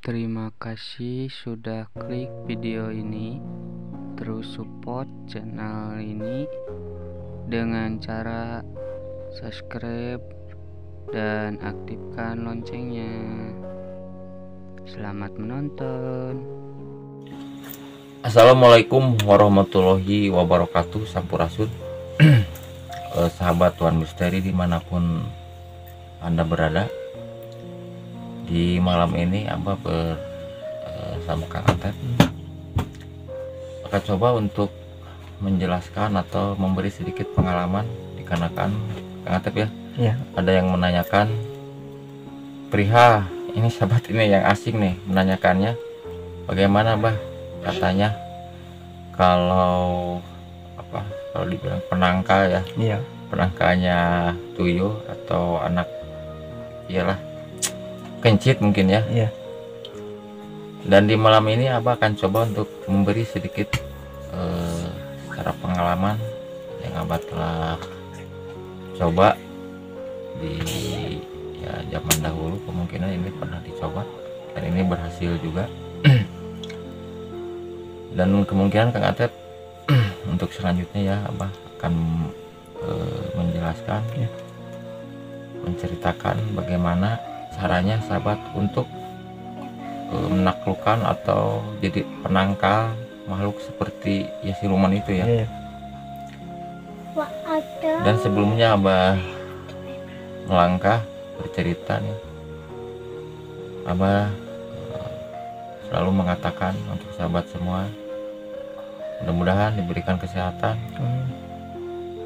Terima kasih sudah klik video ini. Terus support channel ini dengan cara subscribe dan aktifkan loncengnya. Selamat menonton. Assalamualaikum warahmatullahi wabarakatuh. Sampurasun. Sahabat Tuan Misteri dimanapun Anda berada. Di malam ini Abah bersama Kang Atep akan coba untuk menjelaskan atau memberi sedikit pengalaman, dikarenakan Kang Atep ya, ada yang menanyakan perihal ini, sahabat ini yang asing nih menanyakannya, bagaimana Abah katanya kalau dibilang penangka ya, penangkanya tuyul atau anak iyalah kencit mungkin ya. Dan di malam ini Abah akan coba untuk memberi sedikit secara pengalaman yang Abah telah coba di zaman dahulu. Kemungkinan ini pernah dicoba dan ini berhasil juga. Dan kemungkinan Kang Atep untuk selanjutnya ya Abah akan menjelaskan menceritakan bagaimana caranya sahabat untuk menaklukkan atau jadi penangkal makhluk seperti ya siluman itu ya. Dan sebelumnya Abah melangkah bercerita nih, Abah selalu mengatakan untuk sahabat semua, mudah-mudahan diberikan kesehatan,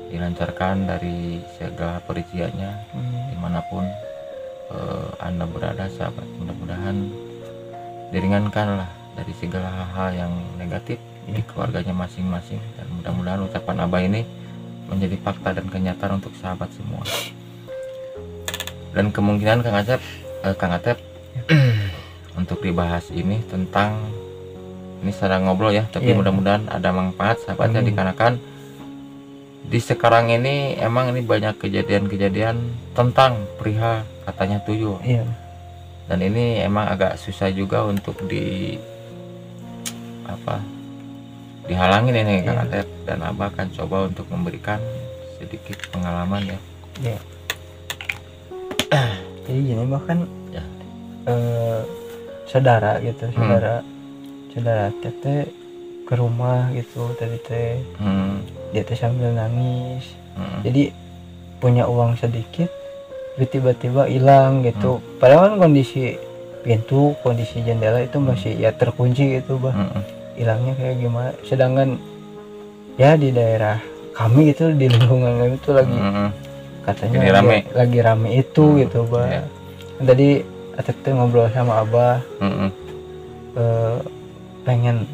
dilancarkan dari segala periziannya dimanapun Anda berada sahabat. Mudah-mudahan diringankanlah dari segala hal-hal yang negatif di keluarganya masing-masing, dan mudah-mudahan ucapan Abah ini menjadi fakta dan kenyataan untuk sahabat semua. Dan kemungkinan Kang Atep untuk dibahas ini tentang ini sedang ngobrol ya, tapi mudah-mudahan ada manfaat sahabatnya, dikarenakan di sekarang ini emang ini banyak kejadian-kejadian tentang perihal katanya tuyul. Dan ini emang agak susah juga untuk dihalangin ini Kang Atep, dan Abah akan coba untuk memberikan sedikit pengalaman ya. Jadi gini bahkan saudara gitu, saudara tete ke rumah gitu tadi teh, dia teh sambil nangis. Jadi punya uang sedikit, tiba-tiba hilang gitu. Padahal kan kondisi pintu, kondisi jendela itu masih ya terkunci gitu bah. Hilangnya kayak gimana? Sedangkan ya di daerah kami gitu, di lingkungan kami itu lagi katanya lagi rame itu gitu bah. Tadi Atep ngobrol sama Abah, pengen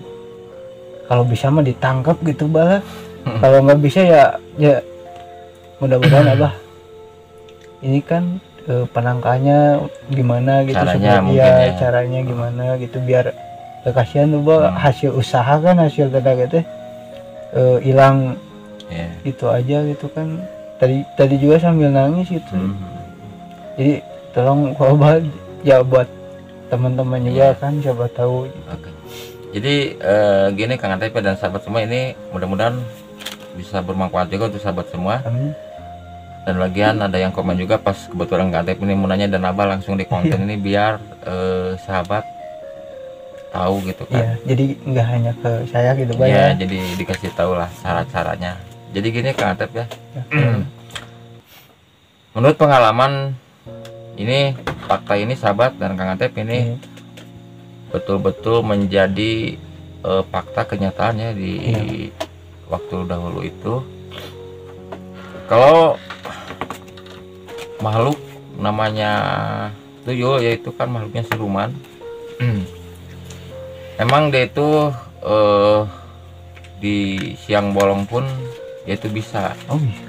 kalau bisa mah ditangkap gitu bah. Kalau nggak bisa ya mudah-mudahan Abah ini kan penangkalnya gimana gitu, caranya gimana gitu, biar kasihan tuh bah, hasil usaha kan, hasil tenaga teh hilang itu aja gitu kan. Tadi juga sambil nangis gitu. Jadi tolong Abah ya buat teman-teman juga kan, siapa tahu gitu. Jadi gini Kang Atep dan sahabat semua, ini mudah-mudahan bisa bermanfaat juga untuk sahabat semua. Dan lagian ada yang komen juga pas kebetulan Kang Atep ini mau nanya, dan Abah langsung di konten ini biar sahabat tahu gitu kan. Jadi nggak hanya ke saya gitu Pak ya. Jadi dikasih tahu lah cara-caranya. Jadi gini Kang Atep ya. Menurut pengalaman ini, fakta ini sahabat dan Kang Atep ini betul-betul menjadi fakta kenyataannya di waktu dahulu itu. Kalau makhluk namanya tuyul, yaitu kan makhluknya siluman. Emang dia itu di siang bolong pun yaitu bisa.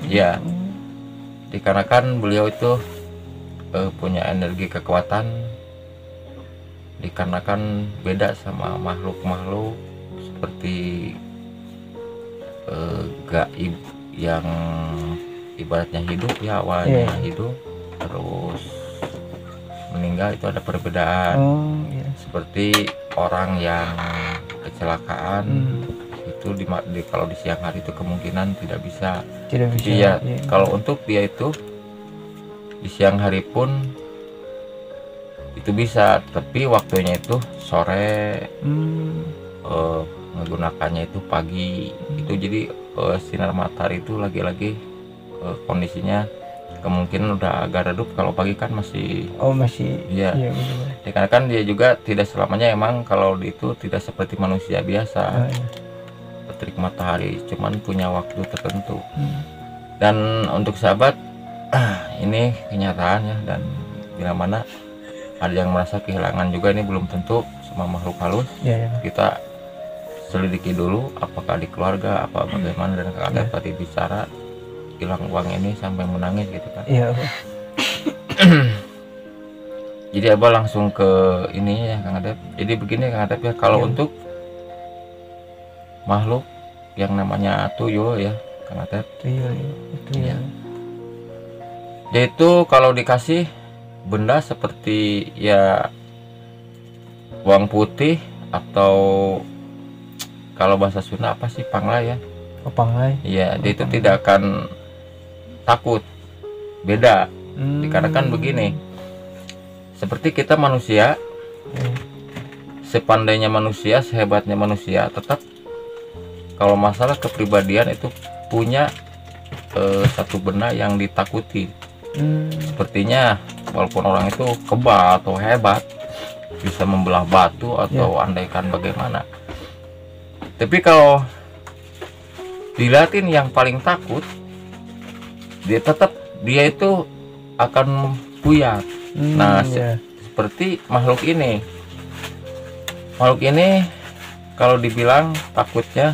Ya, dikarenakan beliau itu punya energi kekuatan, dikarenakan beda sama makhluk-makhluk seperti gaib yang ibaratnya hidup ya, awalnya hidup terus meninggal, itu ada perbedaan. seperti orang yang kecelakaan itu kalau di siang hari itu kemungkinan tidak bisa. Iya. Kalau untuk dia itu di siang hari pun itu bisa, tapi waktunya itu sore, menggunakannya itu pagi. Itu jadi sinar matahari itu lagi-lagi kondisinya kemungkinan udah agak redup. Kalau pagi kan masih iya. Ya, karena kan dia juga tidak selamanya emang kalau itu tidak seperti manusia biasa terik matahari, cuman punya waktu tertentu. Dan untuk sahabat, ini kenyataan ya, dan bila mana ada yang merasa kehilangan juga, ini belum tentu semua makhluk halus. Kita selidiki dulu apakah di keluarga apa bagaimana, dan ada tadi bicara hilang uang ini sampai menangis gitu kan. Jadi Abah langsung ke ini ya Kang Adep. Jadi begini Kang Adep ya, kalau untuk makhluk yang namanya tuyul ya Kang Adep, ya. Dia itu kalau dikasih benda seperti ya uang putih atau kalau bahasa Sunda apa sih, panglai ya? Panglai. Iya, dia itu tidak akan takut. Beda. Dikarenakan begini, seperti kita manusia, sepandainya manusia, sehebatnya manusia, tetap kalau masalah kepribadian itu punya satu benda yang ditakuti. Sepertinya walaupun orang itu kebal atau hebat, bisa membelah batu atau andaikan bagaimana, tapi kalau dilihatin yang paling takut, dia itu akan buyar. Seperti makhluk ini kalau dibilang takutnya,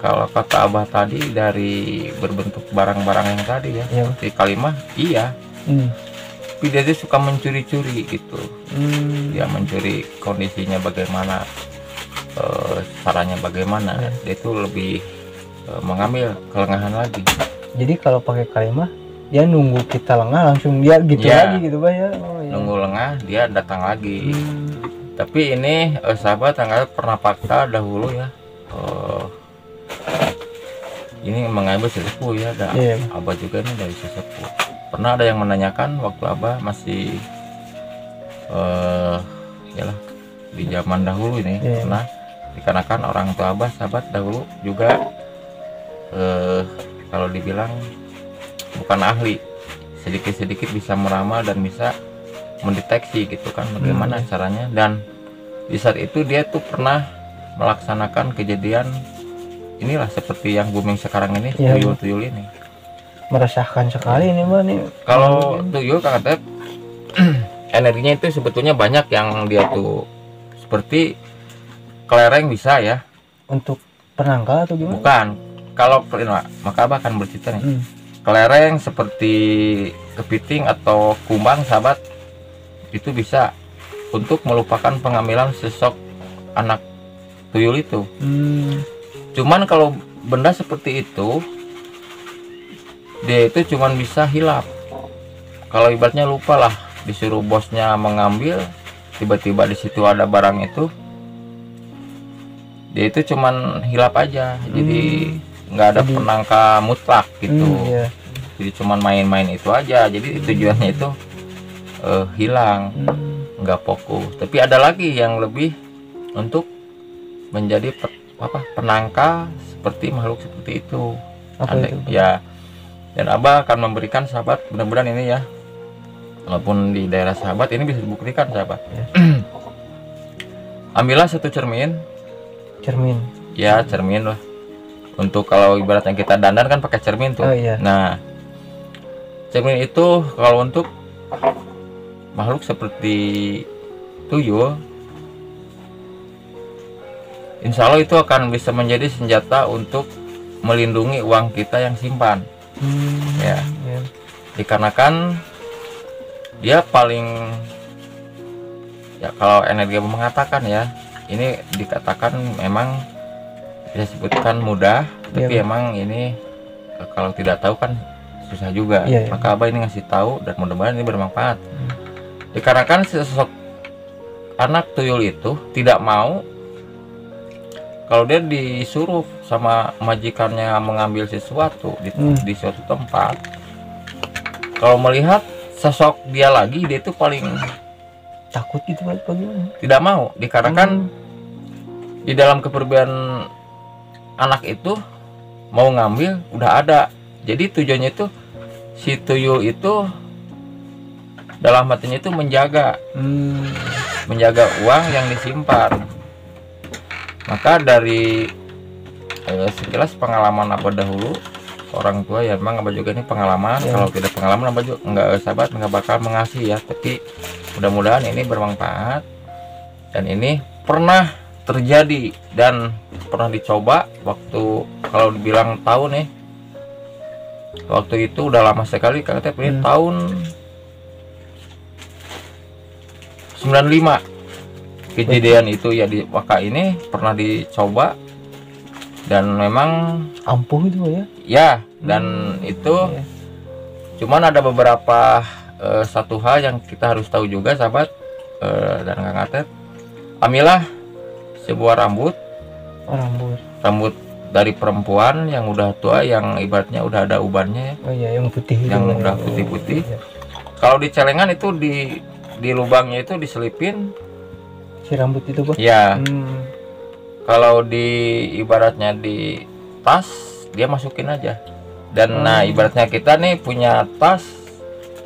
kalau kata Abah tadi dari berbentuk barang-barang yang tadi ya, seperti kalimah, iya. Tapi dia tuh suka mencuri-curi gitu. Dia mencuri kondisinya bagaimana, caranya bagaimana. Dia itu lebih mengambil kelengahan lagi. Jadi kalau pakai kalimah, dia nunggu kita lengah langsung dia gitu lagi gitu Bah ya. Nunggu lengah dia datang lagi. Tapi ini sahabat tanggal pernah fakta dahulu ya. Ini mengambil sesepuh ya, Abah juga ini dari sesepuh. Pernah ada yang menanyakan waktu Abah masih yalah di zaman dahulu ini, pernah dikarenakan orang tua Abah sahabat dahulu juga kalau dibilang bukan ahli, sedikit-sedikit bisa meramal dan bisa mendeteksi gitu kan bagaimana caranya. Dan di saat itu dia tuh pernah melaksanakan kejadian inilah seperti yang booming sekarang ini, tuyul-tuyul ini. Meresahkan sekali ini Mbak nih. Kalau tuyul Kang Atep energinya itu sebetulnya banyak, yang dia tuh seperti kelereng bisa ya. Untuk penangkal atau gimana? Bukan. Kalau maka Abah akan bercerita nih. Kelereng seperti kepiting atau kumbang sahabat itu bisa untuk melupakan pengambilan sosok anak tuyul itu. Cuman kalau benda seperti itu, dia itu cuman bisa hilap. Kalau ibaratnya lupa lah, disuruh bosnya mengambil, tiba-tiba di situ ada barang itu, dia itu cuman hilap aja. Jadi nggak ada penangka mutlak gitu. Jadi cuman main-main itu aja. Jadi tujuannya itu hilang, nggak fokus. Tapi ada lagi yang lebih untuk menjadi penangkal seperti makhluk seperti itu. Itu ya. Dan Abah akan memberikan sahabat, mudah-mudahan ini ya, walaupun di daerah sahabat ini bisa dibuktikan sahabat. Ambillah satu cermin ya, cermin lah. Untuk kalau ibaratnya kita dandan kan pakai cermin tuh. Nah, cermin itu kalau untuk makhluk seperti tuyul, insya Allah itu akan bisa menjadi senjata untuk melindungi uang kita yang simpan. Dikarenakan dia paling ya, kalau energi mengatakan ya, ini dikatakan memang bisa sebutkan mudah, tapi emang ini kalau tidak tahu kan susah juga. Iya. Maka Abah ini ngasih tahu dan mudah-mudahan ini bermanfaat. Dikarenakan sosok anak tuyul itu tidak mau kalau dia disuruh sama majikannya mengambil sesuatu di suatu tempat. Kalau melihat sosok dia lagi, dia itu paling takut gitu bagaimana? Tidak mau, dikarenakan di dalam kepribadian anak itu mau ngambil udah ada. Jadi tujuannya itu si tuyul itu dalam hatinya itu menjaga uang yang disimpan. Maka dari sekilas pengalaman Abah dahulu, orang tua ya memang Abah juga ini pengalaman. Kalau tidak pengalaman Abah juga nggak sahabat nggak bakal mengasih ya. Tapi mudah-mudahan ini bermanfaat, dan ini pernah terjadi dan pernah dicoba waktu, kalau dibilang tahun nih, waktu itu udah lama sekali Kang Atep, ini tahun 95 kejadian itu ya, di Waka ini pernah dicoba dan memang ampuh itu ya. Ya, dan itu cuman ada beberapa satu hal yang kita harus tahu juga sahabat dan Kang Atep. Ambillah sebuah rambut dari perempuan yang udah tua, yang ibaratnya udah ada ubannya. Oh iya, yang putih, yang udah putih-putih. Kalau di celengan itu di lubangnya itu diselipin si rambut itu, Bang. Ya. Kalau di ibaratnya di tas dia masukin aja. Dan nah ibaratnya kita nih punya tas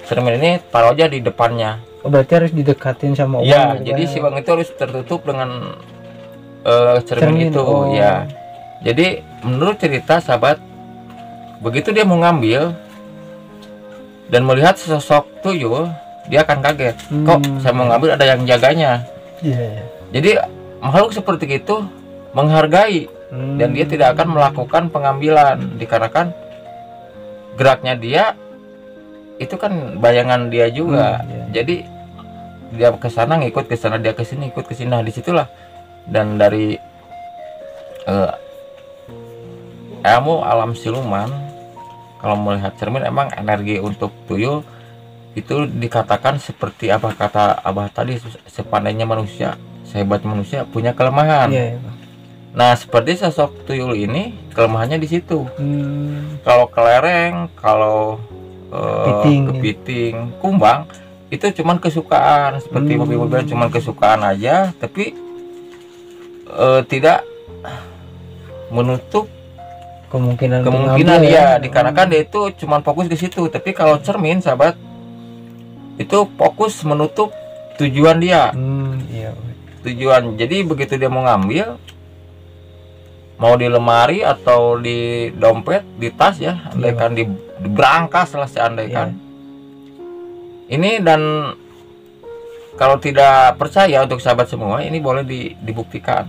cermin ini, taruh aja di depannya. Oh, berarti harus didekatin sama uang. Ya, jadi si uang itu harus tertutup dengan cermin itu. Ya. Jadi menurut cerita sahabat, begitu dia mau ngambil dan melihat sosok tuyul, dia akan kaget. Kok saya mau ngambil ada yang jaganya? Jadi makhluk seperti itu menghargai dan dia tidak akan melakukan pengambilan, dikarenakan geraknya dia itu kan bayangan dia juga. Jadi dia ke sana ngikut ke sana, dia ke sini ikut ke sini. Nah, disitulah dan dari ilmu alam siluman, kalau melihat cermin emang energi untuk tuyul itu dikatakan seperti apa kata Abah tadi, sepandainya manusia, sehebat manusia punya kelemahan. Nah, seperti sosok tuyul ini kelemahannya di situ. Kalau kelereng, kalau kepiting, kumbang itu cuman kesukaan, seperti mobil-mobil cuman kesukaan aja, tapi tidak menutup kemungkinan ya, dikarenakan dia itu cuman fokus ke situ. Tapi kalau cermin sahabat itu fokus menutup tujuan dia. Tujuan. Jadi begitu dia mau ngambil, mau di lemari atau di dompet, di tas ya, andaikan di berangkas lah seandaikan. Ini, dan kalau tidak percaya untuk sahabat semua, ini boleh dibuktikan.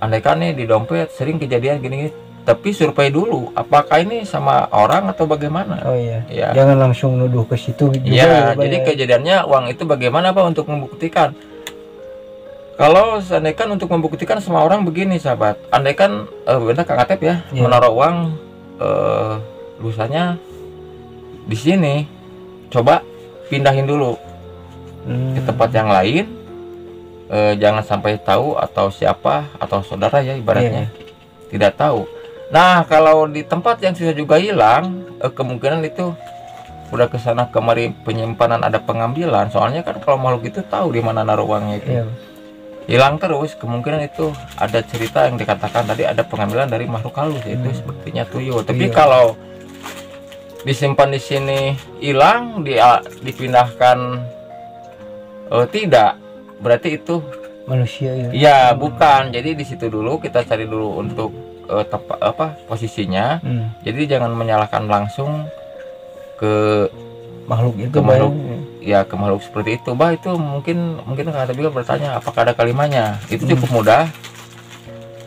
Andaikan nih di dompet sering kejadian gini, tapi survei dulu apakah ini sama orang atau bagaimana. Ya. Jangan langsung nuduh ke situ juga. Jadi kejadiannya uang itu bagaimana Pak untuk membuktikan. Kalau seandainya untuk membuktikan sama orang begini sahabat, andaikan benar Kang Atep ya, menaruh uang lusanya di sini, coba pindahin dulu ke tempat yang lain, jangan sampai tahu atau siapa atau saudara ya ibaratnya tidak tahu. Nah, kalau di tempat yang sudah juga hilang, kemungkinan itu udah kesana kemari penyimpanan, ada pengambilan. Soalnya kan kalau makhluk itu tahu di mana naruh uangnya itu. Hilang terus, kemungkinan itu ada cerita yang dikatakan tadi ada pengambilan dari makhluk halus, itu sepertinya tuyul. Tapi kalau disimpan di sini hilang, dipindahkan tidak, berarti itu manusia ya. Bukan. Jadi di situ dulu kita cari dulu untuk posisinya. Jadi jangan menyalahkan langsung ke makhluk itu, ke makhluk ya, ke makhluk seperti itu. Bah, itu mungkin Kata juga bertanya apakah ada kalimanya. Itu cukup mudah,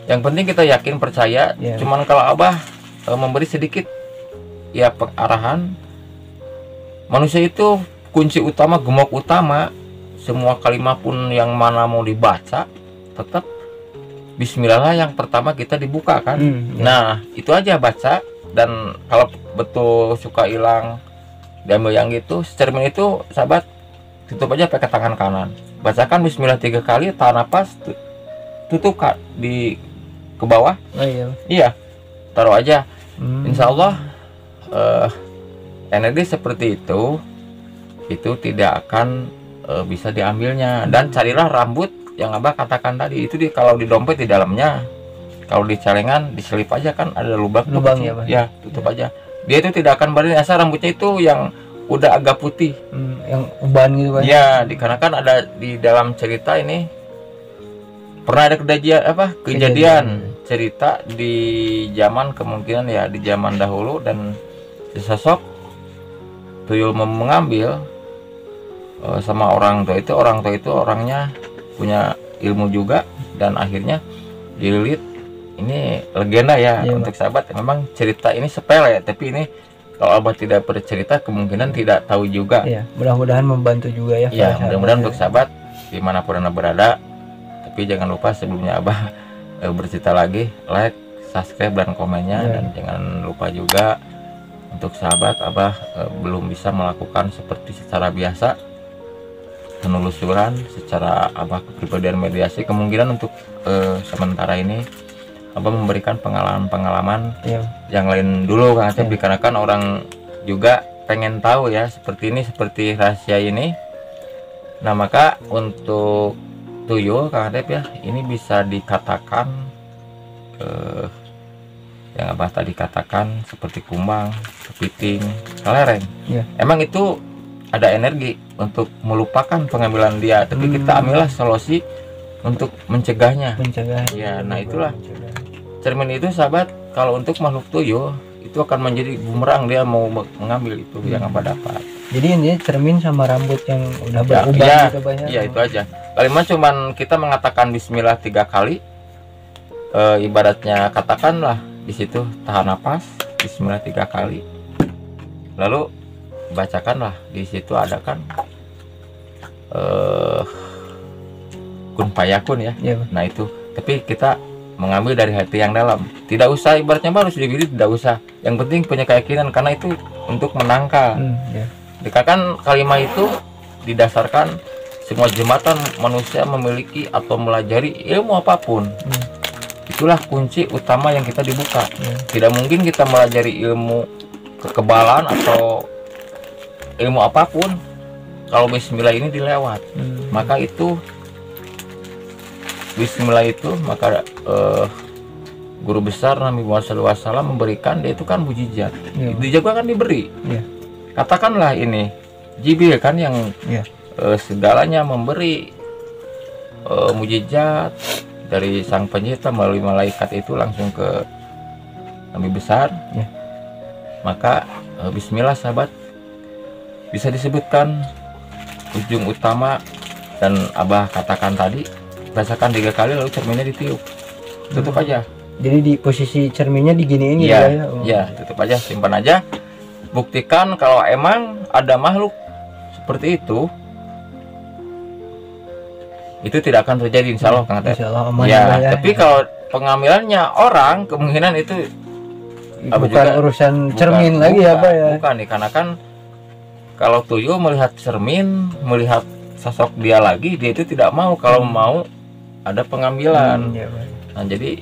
yang penting kita yakin percaya. Cuman kalau Abah memberi sedikit ya pengarahan, manusia itu kunci utama, gemok utama semua kalimat pun yang mana mau dibaca, tetap bismillah yang pertama kita dibuka kan. Nah, itu aja baca. Dan kalau betul suka hilang diambil yang gitu, cermin itu sahabat tutup aja pakai tangan kanan. bacakan bismillah 3 kali, tahan napas, tutup Kak di ke bawah. Oh, iya. Iya, taruh aja. Insya Allah energi seperti itu tidak akan bisa diambilnya. Dan carilah rambut yang Abah katakan tadi itu, kalau di dompet di dalamnya, kalau di celengan diselip aja kan ada lubang ya, Pak. Ya, tutup aja. Dia itu tidak akan balik, asal rambutnya itu yang udah agak putih, yang uban gitu, Pak. Ya, dikarenakan ada di dalam cerita ini pernah ada kejadian cerita di zaman, kemungkinan ya di zaman dahulu, dan sesosok tuyul mengambil sama orang tua itu orangnya punya ilmu juga, dan akhirnya dililit. Ini legenda ya, untuk sahabat. Memang cerita ini sepele, tapi ini kalau Abah tidak bercerita kemungkinan tidak tahu juga. Iya, mudah-mudahan membantu juga ya. Ya, mudah-mudahan untuk sahabat dimanapun Anda berada. Tapi jangan lupa sebelumnya Abah bercerita lagi, like, subscribe, dan komennya. Dan jangan lupa juga untuk sahabat, Abah belum bisa melakukan seperti secara biasa, penelusuran secara Abah kepribadian mediasi. Kemungkinan untuk sementara ini Abah memberikan pengalaman yang lain dulu, Kang Atep, dikarenakan orang juga pengen tahu ya, seperti ini, seperti rahasia ini. Nah, maka untuk tuyul, Kang Atep ya, ini bisa dikatakan yang Abah tadi katakan seperti kumbang, kepiting, kelereng. Emang itu ada energi untuk melupakan pengambilan dia, tapi kita ambillah solusi untuk mencegahnya. Ya, nah itulah cermin itu, sahabat. Kalau untuk makhluk tuyul itu akan menjadi bumerang, dia mau mengambil itu yang Abah dapat. Jadi ini cermin sama rambut yang udah berubah gitu banyak. Iya, itu aja. Kalimat cuman kita mengatakan bismillah 3 kali. Ibaratnya katakanlah di situ tahan napas bismillah 3 kali. Lalu bacakanlah di situ ada kan kun fayakun ya. Nah itu, tapi kita mengambil dari hati yang dalam, tidak usah ibaratnya harus dibeli, tidak usah, yang penting punya keyakinan, karena itu untuk menangkal. Dikatakan kalimat itu didasarkan semua jembatan manusia memiliki atau melajari ilmu apapun. Itulah kunci utama yang kita dibuka. Tidak mungkin kita melajari ilmu kekebalan atau ilmu apapun kalau bismillah ini dilewat. Maka itu bismillah itu, maka guru besar Nabi Muhammad SAW memberikan, dia itu kan mujizat. Itu juga kan diberi. Katakanlah ini Jibril kan yang segalanya memberi mujizat dari sang pencipta melalui malaikat itu langsung ke Nabi besar. Maka bismillah, sahabat, bisa disebutkan ujung utama, dan Abah katakan tadi, bacakan 3 kali lalu cerminnya ditiup, tutup aja. Jadi di posisi cerminnya diginiin ya? Ya, tutup aja, simpan aja. Buktikan kalau emang ada makhluk seperti itu tidak akan terjadi, insya Allah, Kang Atep. Ya, tapi kalau pengambilannya orang, kemungkinan itu bukan urusan cermin lagi ya, Pak ya. Bukan, dikarenakan kalau tuyul melihat cermin, melihat sosok dia lagi, dia itu tidak mau, kalau mau ada pengambilan. Nah, jadi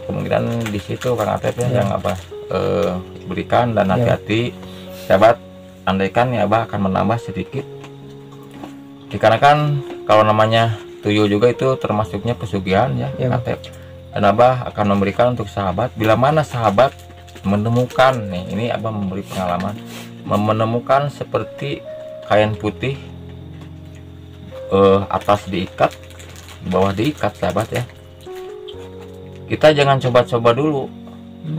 kemungkinan di situ, Kang Atep ya, yang Abah berikan. Dan hati-hati, sahabat, andaikan ya Abah akan menambah sedikit, dikarenakan kalau namanya tuyul juga itu termasuknya pesugihan ya, Kang Atep. Dan Abah akan memberikan untuk sahabat, bila mana sahabat menemukan nih, ini Abah memberi pengalaman, menemukan seperti kain putih, atas diikat, bawah diikat, sahabat ya. Kita jangan coba-coba dulu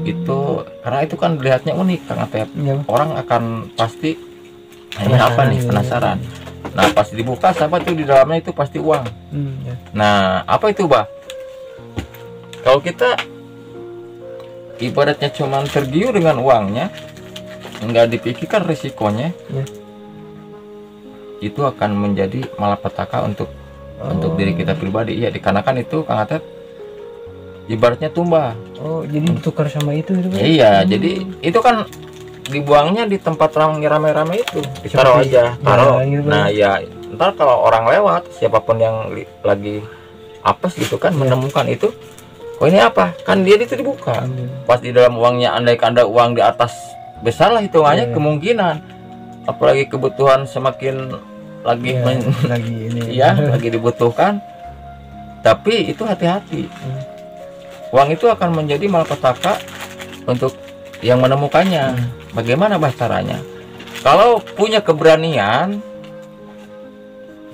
itu, karena itu kan dilihatnya unik, Kang Atep. Orang akan pasti ini apa nih, penasaran. Nah, pas dibuka, sahabat, itu di dalamnya itu pasti uang. Nah, apa itu, Bah? Kalau kita ibaratnya cuman tergiur dengan uangnya, nggak dipikirkan risikonya, itu akan menjadi malapetaka untuk diri kita pribadi. Iya, dikarenakan itu, Kang Atep, ibaratnya tumbah. Jadi tukar sama itu ya? Iya, jadi itu kan dibuangnya di tempat rame-rame itu, ditaruh aja, taruh. Nah ya, ntar kalau orang lewat, siapapun yang lagi apes gitu kan, menemukan itu, oh ini apa, kan dia itu dibuka. Pas di dalam uangnya, andai ada uang di atas besar lah hitungannya, kemungkinan, apalagi kebutuhan semakin lagi lagi ini ya lagi dibutuhkan, tapi itu hati-hati. Uang itu akan menjadi malapetaka untuk yang menemukannya. Bagaimana caranya? Kalau punya keberanian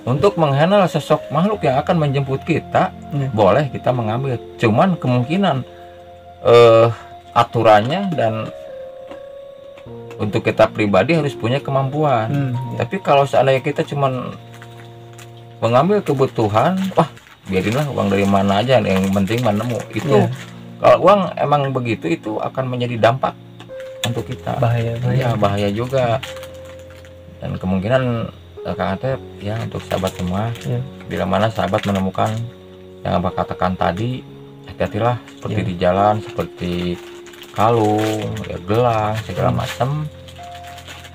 untuk menghandle sosok makhluk yang akan menjemput kita, boleh kita mengambil. Cuman kemungkinan aturannya dan untuk kita pribadi harus punya kemampuan. Tapi kalau seandainya kita cuman mengambil kebutuhan, wah biarinlah uang dari mana aja, yang penting menemu itu. Kalau uang emang begitu, itu akan menjadi dampak untuk kita. Bahaya juga. Dan kemungkinan Kang Atep ya, untuk sahabat semua, bila mana sahabat menemukan yang Abah katakan tadi, hati-hatilah seperti di jalan, seperti kalung, ya gelang, segala macam.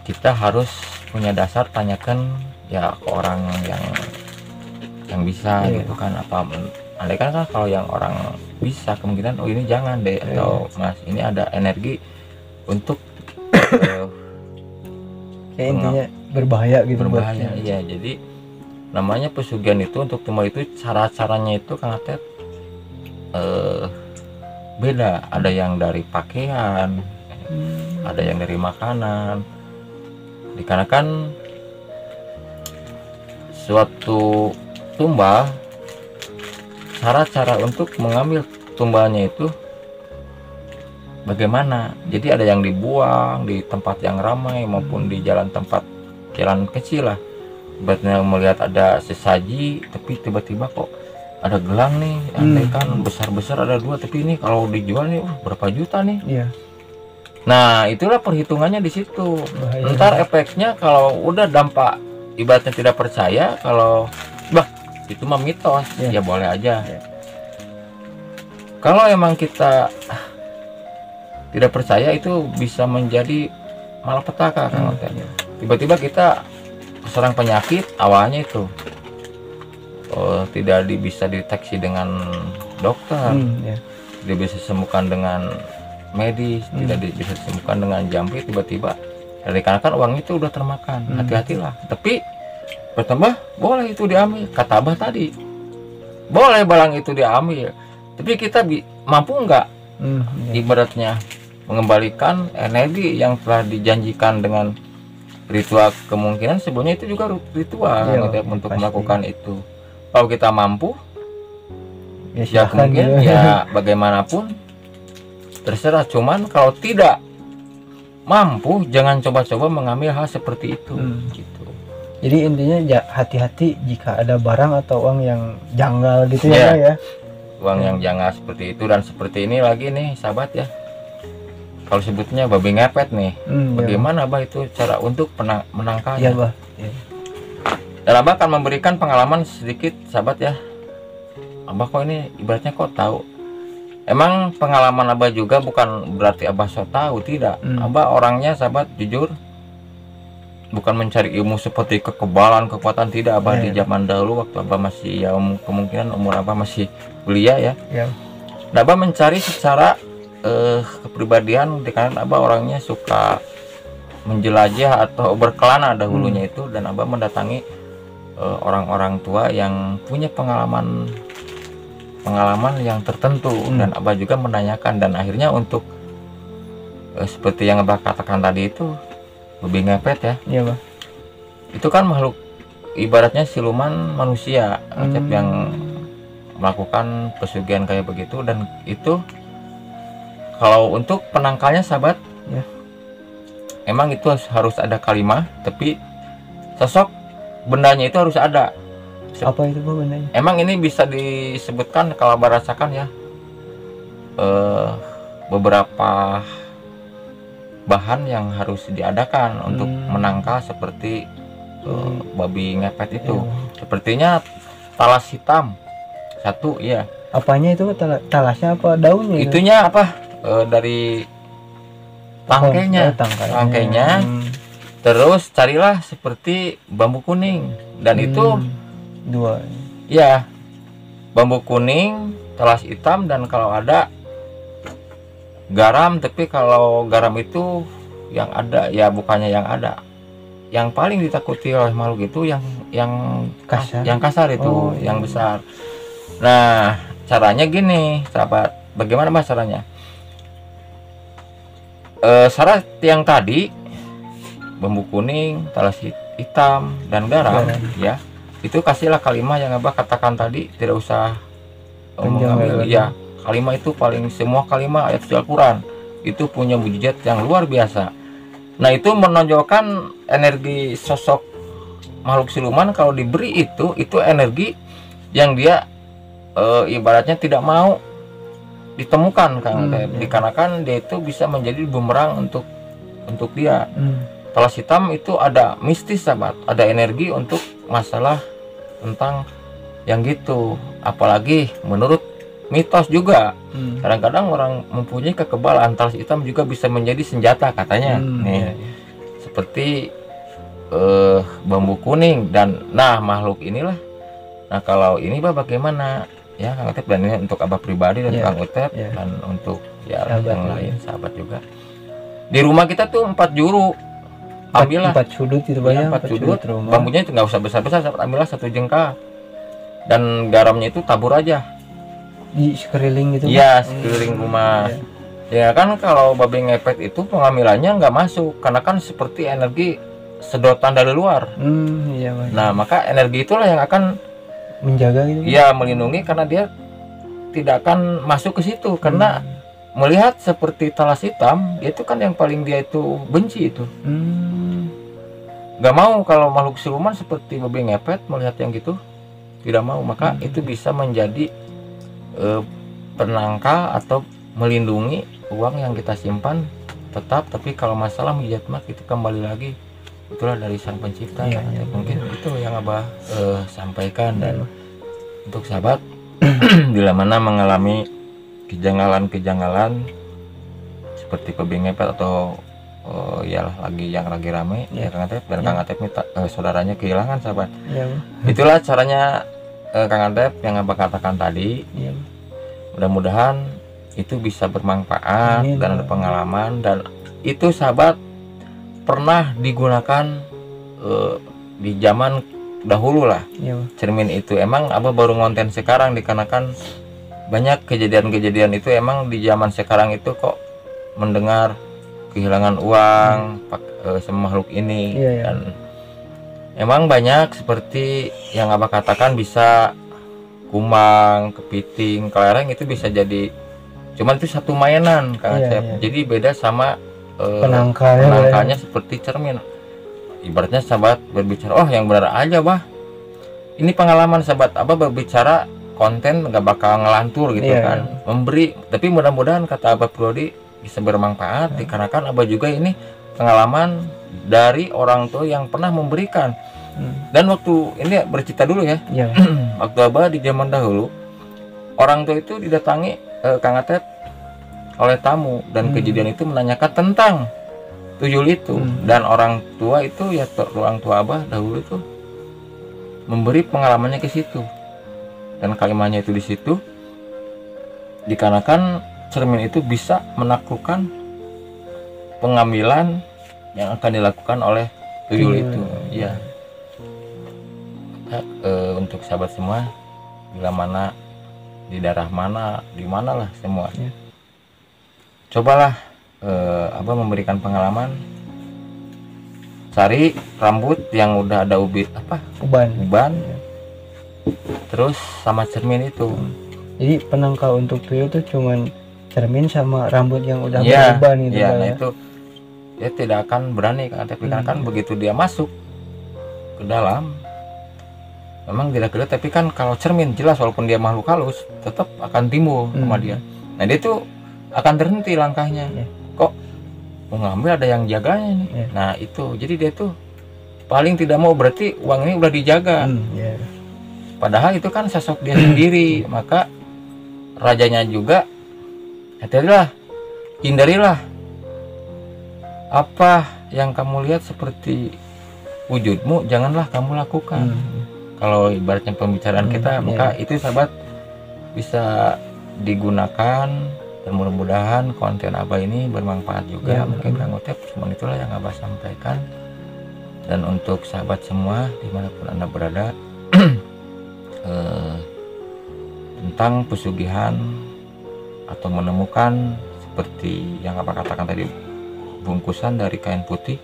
Kita harus punya dasar, tanyakan ya ke orang yang bisa gitu kan. Apa andai kan kalau yang orang bisa, kemungkinan oh ini jangan deh, atau Mas ini ada energi untuk kayak intinya berbahaya gitu. Berbahaya, iya. Jadi namanya pesugihan itu, untuk tumbuh itu cara-caranya itu Kang Atep beda. Ada yang dari pakaian, ada yang dari makanan. Dikarenakan suatu tumbal, cara-cara untuk mengambil tumbalnya itu bagaimana. Jadi ada yang dibuang di tempat yang ramai maupun di jalan kecil lah. Ibaratnya melihat ada sesaji, tapi tiba-tiba kok ada gelang nih, andai kan besar-besar ada 2, tapi ini kalau dijual nih berapa juta nih. Nah itulah perhitungannya di situ. Ntar efeknya kalau udah dampak, ibaratnya tidak percaya, kalau itu mah mitos, ya boleh aja. Kalau emang kita tidak percaya, itu bisa menjadi malapetaka kan. Tiba-tiba kita serang penyakit, awalnya itu tidak bisa dideteksi dengan dokter, tidak bisa disembuhkan dengan medis, tidak bisa disembuhkan dengan jampi. Tiba-tiba dikarenakan uang itu udah termakan. Hati-hatilah. Tapi bertambah, boleh itu diambil, kata Abah tadi, boleh barang itu diambil, tapi kita mampu nggak ibaratnya mengembalikan energi yang telah dijanjikan dengan ritual. Kemungkinan sebelumnya itu juga ritual untuk pasti melakukan itu. Kalau kita mampu, ya kemungkinan ya bagaimanapun terserah. Cuman kalau tidak mampu, jangan coba-coba mengambil hal seperti itu. Gitu. Jadi intinya hati-hati jika ada barang atau uang yang janggal gitu ya. Uang yang janggal seperti itu. Dan seperti ini lagi nih sahabat ya, kalau sebutnya babi ngepet nih, bagaimana Abah itu cara untuk menangkalnya? Dan Abah akan memberikan pengalaman sedikit sahabat ya. Abah kok ini ibaratnya kok tahu. Emang pengalaman Abah juga bukan berarti Abah so tahu, tidak. Abah orangnya sahabat jujur, bukan mencari ilmu seperti kekebalan, kekuatan, tidak. Abah di zaman dahulu waktu Abah masih ya kemungkinan umur Abah masih kuliah ya. Nah, Abah mencari secara kepribadian, dikarenakan Abah orangnya suka menjelajah atau berkelana dahulunya itu, dan Abah mendatangi orang-orang tua yang punya pengalaman yang tertentu, dan Abah juga menanyakan. Dan akhirnya untuk seperti yang Abah katakan tadi itu, babi ngepet ya. Itu kan makhluk ibaratnya siluman manusia yang melakukan pesugihan kayak begitu. Dan itu kalau untuk penangkalnya sahabat emang itu harus ada kalimah, tapi sosok bendanya itu harus ada. Apa itu bendanya? Emang ini bisa disebutkan kalau Abah rasakan ya, beberapa bahan yang harus diadakan untuk menangkal seperti babi ngepet itu. Sepertinya talas hitam satu, ya. Apanya itu? Talasnya apa daunnya? Itunya apa? Dari tangkainya. Terus carilah seperti bambu kuning, dan itu dua ya, bambu kuning, talas hitam, dan kalau ada garam. Tapi kalau garam itu yang ada ya, bukannya yang ada, yang paling ditakuti oleh makhluk itu yang kasar itu, yang besar. Nah, caranya gini sahabat, bagaimana mas caranya? Syarat yang tadi, bambu kuning, talas hitam, dan garam ya, itu kasihlah kalimat yang abah katakan tadi, tidak usah mengambil ya. Kalimat itu paling, semua kalimat ayat Al-Quran itu punya mujizat yang luar biasa. Nah, itu menonjolkan energi sosok makhluk siluman. Kalau diberi itu energi yang dia ibaratnya tidak mau ditemukan, dikarenakan dia itu bisa menjadi bumerang untuk dia. Talas hitam itu ada mistis sahabat, ada energi untuk masalah tentang yang gitu. Apalagi menurut mitos juga, kadang-kadang orang mempunyai kekebalan, talas hitam juga bisa menjadi senjata katanya. Seperti bambu kuning. Dan nah, makhluk inilah. Nah, kalau ini Pak bagaimana ya Kang Utep, dan ini untuk abah pribadi dan Kang Utep, dan untuk ya yang lain sahabat juga. Di rumah kita tuh 4 juru, ambillah 4 sudut itu banyak, 4 sudut. Bambunya itu nggak usah besar-besar sahabat, ambillah 1 jengkal, dan garamnya itu tabur aja di sekeliling gitu. Iya, sekeliling rumah. Ya kan, kalau babi ngepet itu pengambilannya nggak masuk, karena kan seperti energi sedotan dari luar. Nah, maka energi itulah yang akan menjaga gitu. Iya, melindungi, karena dia tidak akan masuk ke situ. Karena melihat seperti talas hitam, itu kan yang paling dia itu benci itu. Nggak mau kalau makhluk siluman seperti babi ngepet melihat yang gitu, tidak mau. Maka itu bisa menjadi penangkal atau melindungi uang yang kita simpan tetap. Tapi kalau masalah mujizat mah itu kembali lagi itulah dari Sang Pencipta. Mungkin itu yang abah sampaikan. Dan untuk sahabat bila mana mengalami kejanggalan seperti babi ngepet atau ya yang lagi rame ya Kang Atep, dan Kang Atep saudaranya kehilangan sahabat, itulah caranya Kang Atep yang abah katakan tadi. Mudah-mudahan itu bisa bermanfaat dan ada pengalaman, dan itu sahabat pernah digunakan di zaman dahulu lah. Cermin itu emang abah baru ngonten sekarang, dikarenakan banyak kejadian-kejadian itu emang di zaman sekarang itu kok mendengar kehilangan uang sama makhluk ini. Dan emang banyak seperti yang abah katakan, bisa kumang, kepiting, kelereng, itu bisa jadi, cuman itu satu mainan Kang Acep. Jadi beda sama penangkalnya seperti cermin. Ibaratnya sahabat berbicara, oh yang benar aja bah, ini pengalaman sahabat, abah berbicara konten nggak bakal ngelantur gitu kan, memberi. Tapi mudah-mudahan kata abah pribadi bisa bermanfaat, dikarenakan abah juga ini pengalaman dari orang tua yang pernah memberikan. Dan waktu ini bercerita dulu ya, waktu abah di zaman dahulu, orang tua itu didatangi Kang Atep oleh tamu, dan kejadian itu menanyakan tentang tuyul itu. Dan orang tua itu ya, orang tua abah dahulu itu memberi pengalamannya ke situ, dan kalimatnya itu di situ, dikarenakan cermin itu bisa menaklukkan pengambilan yang akan dilakukan oleh tuyul itu. Ya. Untuk sahabat semua, bila mana di daerah mana, di mana lah semua, cobalah abah memberikan pengalaman, cari rambut yang udah ada uban, terus sama cermin itu. Jadi penangkal untuk tuyul tuh cuman cermin sama rambut yang udah beruban gitu. Nah itu dia tidak akan berani kan, tapi kan begitu dia masuk ke dalam, memang tidak kelihatan. Tapi kan kalau cermin jelas, walaupun dia makhluk halus, tetap akan timbul sama dia. Nah dia tuh akan berhenti langkahnya. Kok mau ngambil ada yang jaganya nih. Nah itu, jadi dia tuh paling tidak mau, berarti uang ini udah dijaga. Padahal itu kan sosok dia sendiri. Maka rajanya juga, hati-hatilah, hindarilah apa yang kamu lihat seperti wujudmu janganlah kamu lakukan. Kalau ibaratnya pembicaraan kita, maka itu sahabat bisa digunakan, dan mudah-mudahan konten Abah ini bermanfaat juga. Mungkin Kang Utep, cuma itulah yang Abah sampaikan. Dan untuk sahabat semua dimanapun Anda berada, tentang pesugihan atau menemukan seperti yang Abah katakan tadi, bungkusan dari kain putih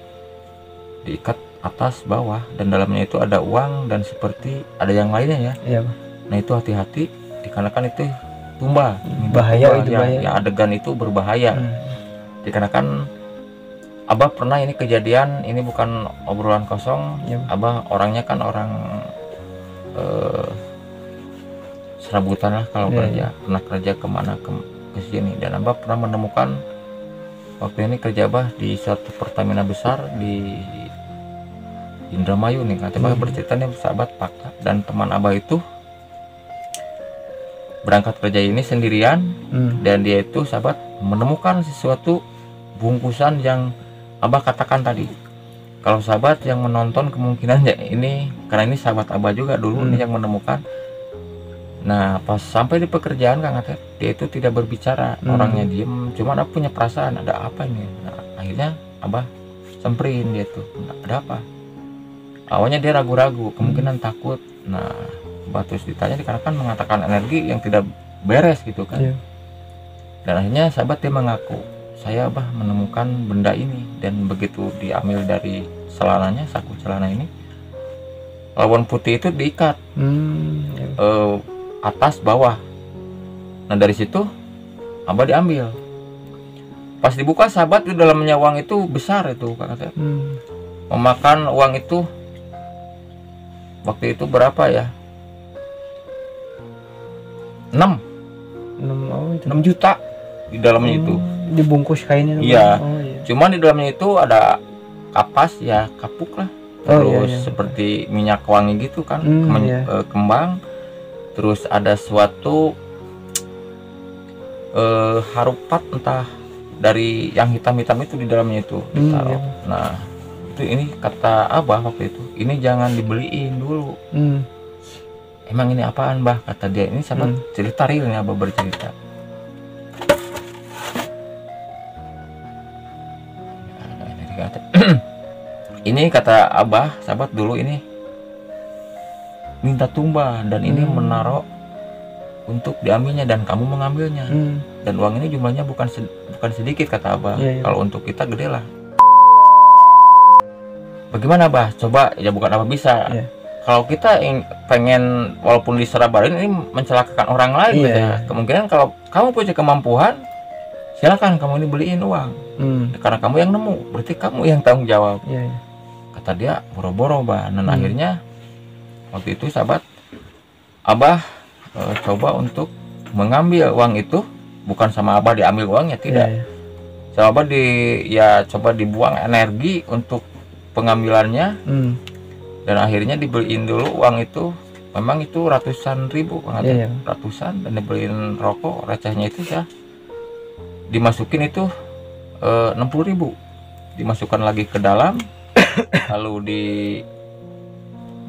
diikat atas bawah dan dalamnya itu ada uang dan seperti ada yang lainnya ya. Nah itu hati-hati dikarenakan itu tumba, bahaya itu ya, bahaya. ya adegan itu berbahaya. Dikarenakan Abah pernah ini kejadian, ini bukan obrolan kosong. Abah orangnya kan orang serabutan lah kalau kerja, pernah kerja kemana ke sini, dan Abah pernah menemukan waktu ini kerja Abah di suatu Pertamina besar di Indramayu nih. Kata Abah bercerita nih sahabat fakta, dan teman Abah itu berangkat kerja ini sendirian, dan dia itu sahabat menemukan sesuatu bungkusan yang Abah katakan tadi. Kalau sahabat yang menonton kemungkinan ya ini, karena ini sahabat Abah juga dulu ini yang menemukan. Nah pas sampai di pekerjaan Kang Atep, dia itu tidak berbicara, orangnya diem, cuman Abah punya perasaan ada apa ini. Nah akhirnya Abah semperin dia tuh, ada apa? Awalnya dia ragu-ragu, kemungkinan takut. Nah Abah terus ditanya, dikarenakan mengatakan energi yang tidak beres gitu kan. Dan akhirnya sahabat dia mengaku, saya Abah menemukan benda ini, dan begitu diambil dari celananya, saku celana ini, lawan putih itu diikat atas bawah. Nah dari situ Abah diambil. Pas dibuka sahabat, di dalamnya uang itu besar itu Kang Atep. Memakan uang itu waktu itu berapa ya? 6 juta di dalamnya itu. Dibungkus kainnya. Iya. Cuman di dalamnya itu ada kapas ya, kapuk lah. Terus seperti minyak wangi gitu kan, kembang. Terus ada suatu harupat entah dari yang hitam-hitam itu di dalamnya itu ditaruh. Nah itu, ini kata Abah waktu itu, ini jangan dibeliin dulu. Emang ini apaan Bah? Kata dia, ini sama cerita real nih, Abah bercerita. Ini kata Abah, sahabat dulu ini minta tumba, dan ini menaruh untuk diambilnya, dan kamu mengambilnya. Dan uang ini jumlahnya bukan sedikit kata Abah. Kalau untuk kita gede lah. Bagaimana Abah? Coba ya, bukan Abah bisa. Kalau kita pengen walaupun diserabarin ini mencelakakan orang lain, kemungkinan kalau kamu punya kemampuan, silakan kamu ini beliin uang. Karena kamu yang nemu, berarti kamu yang tanggung jawab. Kata dia, boro-boro Bah. Dan akhirnya waktu itu sahabat Abah coba untuk mengambil uang itu, bukan sama Abah diambil uangnya, tidak. Sama Abah coba dibuang energi untuk pengambilannya. Dan akhirnya dibeliin dulu uang itu, memang itu ratusan ribu, ratusan, dan dibeliin rokok recehnya itu ya, dimasukin itu 60.000, dimasukkan lagi ke dalam, lalu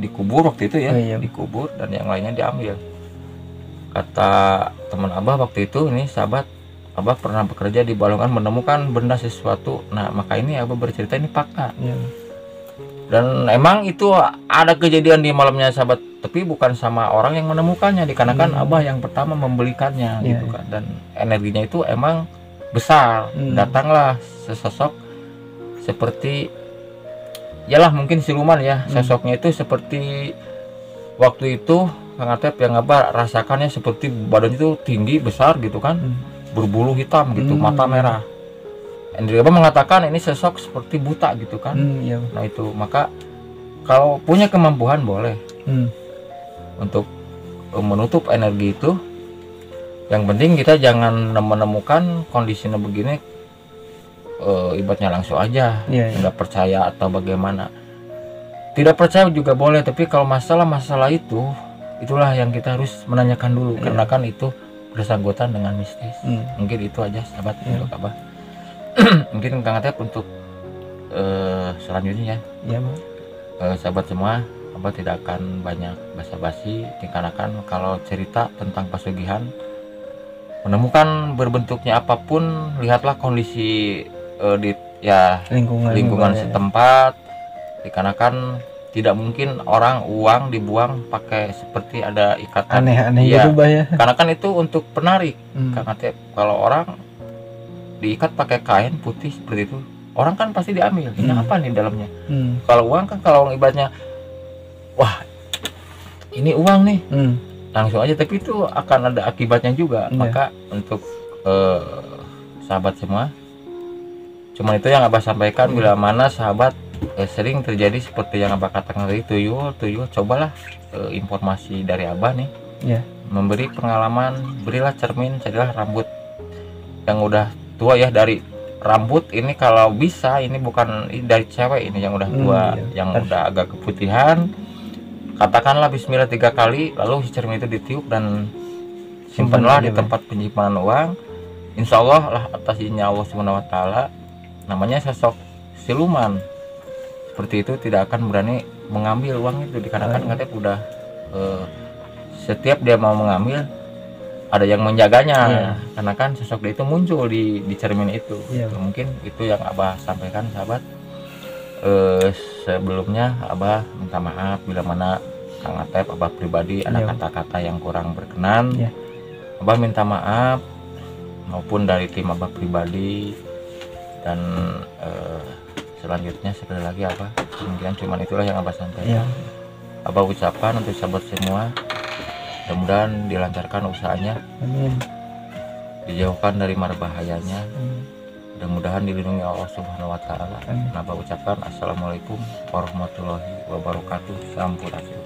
dikubur waktu itu ya, dikubur, dan yang lainnya diambil. Kata teman Abah waktu itu, ini sahabat Abah pernah bekerja di Balongan, menemukan benda sesuatu. Nah maka ini Abah bercerita, ini fakta. Dan emang itu ada kejadian di malamnya sahabat, tapi bukan sama orang yang menemukannya, dikarenakan Abah yang pertama membelikannya gitu kan. Dan energinya itu emang besar. Datanglah sesosok seperti, yalah mungkin siluman ya. Sosoknya itu seperti waktu itu Kang Atep yang Abah rasakannya seperti badan itu tinggi besar gitu kan, berbulu hitam gitu, mata merah. Andri Abah mengatakan ini sosok seperti buta gitu kan. Nah itu, maka kalau punya kemampuan boleh untuk menutup energi itu. Yang penting kita jangan menemukan kondisinya begini ibaratnya langsung aja, nggak percaya atau bagaimana. Tidak percaya juga boleh, tapi kalau masalah itu, itulah yang kita harus menanyakan dulu, karena kan itu bersangkutan dengan mistis. Mungkin itu aja sahabat untuk Abah. Mungkin Kang Atep untuk selanjutnya ya Bang. Sahabat semua, Abah tidak akan banyak basa-basi dikarenakan kalau cerita tentang pesugihan menemukan berbentuknya apapun, lihatlah kondisi di lingkungan setempat, dikarenakan tidak mungkin uang dibuang pakai seperti ada ikatan aneh-aneh gitu Bah ya. Karena kan itu untuk penarik. Karena kalau orang diikat pakai kain putih seperti itu, orang kan pasti diambil. Ini apa nih dalamnya? Kalau uang kan, kalau ibaratnya wah ini uang nih, langsung aja, tapi itu akan ada akibatnya juga. Maka untuk sahabat semua, cuman itu yang Abah sampaikan. Bila mana sahabat sering terjadi seperti yang Abah katakan tadi, tuyul, cobalah informasi dari Abah nih, memberi pengalaman, berilah cermin, carilah rambut yang udah tua ya. Dari rambut ini kalau bisa, ini bukan dari cewek, ini yang udah tua, yang udah agak keputihan, katakanlah bismillah 3 kali, lalu si cermin itu ditiup dan simpanlah di tempat penyimpanan uang. Insya Allah lah, atas izin Allah SWT, namanya sosok siluman seperti itu tidak akan berani mengambil uang itu, dikarenakan katanya udah setiap dia mau mengambil ada yang menjaganya, karena kan sosok dia itu muncul di cermin itu. Mungkin itu yang Abah sampaikan sahabat. Sebelumnya Abah minta maaf bila mana Kang Atep, Abah pribadi ada kata-kata yang kurang berkenan. Abah minta maaf, maupun dari tim Abah pribadi. Dan selanjutnya sekali lagi Abah, kemudian cuman itulah yang Abah sampaikan. Abah ucapkan untuk sahabat semua, mudah-mudahan dilancarkan usahanya, dijauhkan dari mara bahayanya, mudah-mudahan dilindungi Allah Subhanahu wa Ta'ala. Abah ucapkan assalamualaikum warahmatullahi wabarakatuh. Sampurasun.